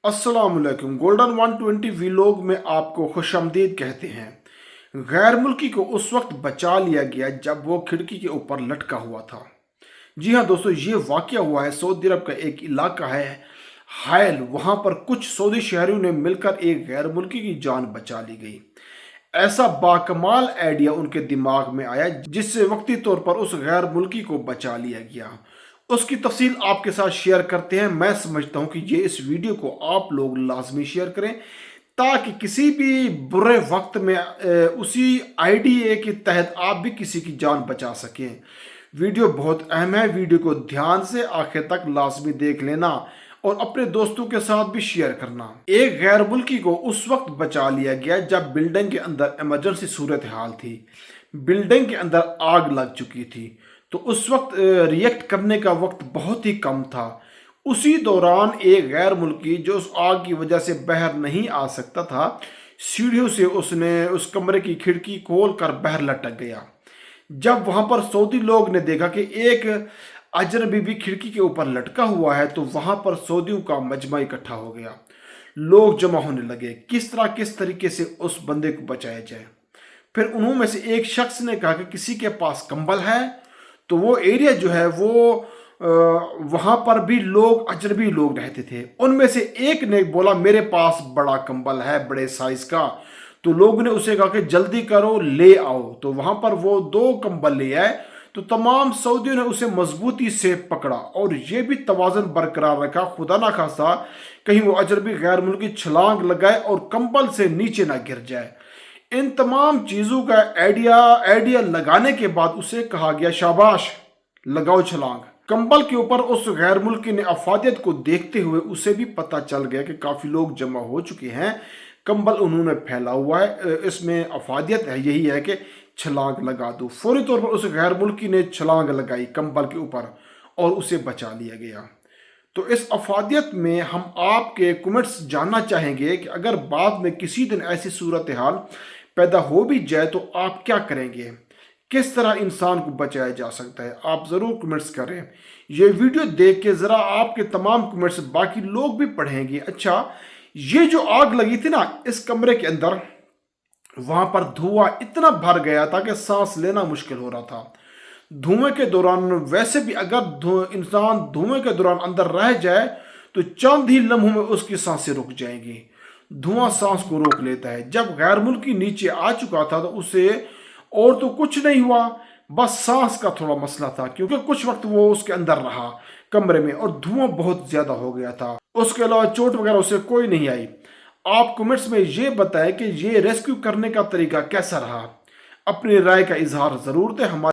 अस्सलाम वालेकुम। Golden 120 vlog में आपको खुशामदीद कहते हैं। गैर मुल्की को उस वक्त बचा लिया गया जब वो खिड़की के ऊपर लटका हुआ था। जी हाँ दोस्तों, ये वाक़या हुआ है सऊदी अरब का एक इलाका है हायल। वहाँ पर कुछ सऊदी शहरियों ने मिलकर एक गैर मुल्की की जान बचा ली गई। ऐसा बाकमाल आइडिया उनके दिमाग में आया जिससे वक्ती तौर पर उस गैर मुल्की को बचा लिया गया। उसकी तफसील आपके साथ शेयर करते हैं। मैं समझता हूँ कि ये इस वीडियो को आप लोग लाजमी शेयर करें ताकि किसी भी बुरे वक्त में उसी आइडिया के तहत आप भी किसी की जान बचा सकें। वीडियो बहुत अहम है, वीडियो को ध्यान से आखिर तक लाजमी देख लेना और अपने दोस्तों के साथ भी शेयर करना। एक गैर मुल्की को उस वक्त बचा लिया गया जब बिल्डिंग के अंदर इमरजेंसी सूरत हाल थी। बिल्डिंग के अंदर आग लग चुकी थी, तो उस वक्त रिएक्ट करने का वक्त बहुत ही कम था। उसी दौरान एक गैर मुल्की जो उस आग की वजह से बाहर नहीं आ सकता था, सीढ़ियों से उसने उस कमरे की खिड़की खोल कर बाहर लटक गया। जब वहां पर सऊदी लोग ने देखा कि एक अजनबी भी खिड़की के ऊपर लटका हुआ है, तो वहां पर सऊदियों का मजमा इकट्ठा हो गया। लोग जमा होने लगे, किस तरीके से उस बंदे को बचाया जाए। फिर उन्होंने में से एक शख्स ने कहा कि किसी के पास कंबल है। तो वो एरिया जो है वो वहाँ पर भी लोग अजनबी लोग रहते थे। उनमें से एक ने बोला मेरे पास बड़ा कंबल है, बड़े साइज का। तो लोग ने उसे कहा कि जल्दी करो ले आओ। तो वहाँ पर वो 2 कंबल ले आए। तो तमाम सऊदियों ने उसे मजबूती से पकड़ा और ये भी तवाज़न बरकरार रखा, खुदा ना खास्ता कहीं वो अजनबी गैर मुल्की छलांग लगाए और कंबल से नीचे ना गिर जाए। इन तमाम चीज़ों का आइडिया लगाने के बाद उसे कहा गया शाबाश लगाओ छलांग। कंबल के ऊपर उस गैर मुल्की ने अफादियत को देखते हुए उसे भी पता चल गया कि काफ़ी लोग जमा हो चुके हैं। कंबल उन्होंने फैला हुआ है, इसमें अफादियत है, यही है कि छलांग लगा दो। फौरी तौर पर उस गैर मुल्की ने छलांग लगाई कंबल के ऊपर और उसे बचा लिया गया। तो इस अफादियत में हम आपके कमेंट्स जानना चाहेंगे कि अगर बाद में किसी दिन ऐसी सूरत हाल पैदा हो भी जाए तो आप क्या करेंगे, किस तरह इंसान को बचाया जा सकता है। आप ज़रूर कमेंट्स करें। ये वीडियो देख के ज़रा आपके तमाम कमेंट्स बाकी लोग भी पढ़ेंगे। अच्छा, ये जो आग लगी थी ना इस कमरे के अंदर, वहाँ पर धुआं इतना भर गया था कि सांस लेना मुश्किल हो रहा था। धुएं के दौरान वैसे भी अगर इंसान धुएं के दौरान अंदर रह जाए तो चंद ही लम्हों में उसकी सांसें रुक जाएंगी। धुआं सांस को रोक लेता है। जब गैर मुल्की नीचे आ चुका था तो उसे और तो कुछ नहीं हुआ, बस सांस का थोड़ा मसला था क्योंकि कुछ वक्त वो उसके अंदर रहा कमरे में और धुआं बहुत ज्यादा हो गया था। उसके अलावा चोट वगैरह उसे कोई नहीं आई। आप कमेंट्स में ये बताएं कि ये रेस्क्यू करने का तरीका कैसा रहा। अपनी राय का इजहार जरूर दें। हमारे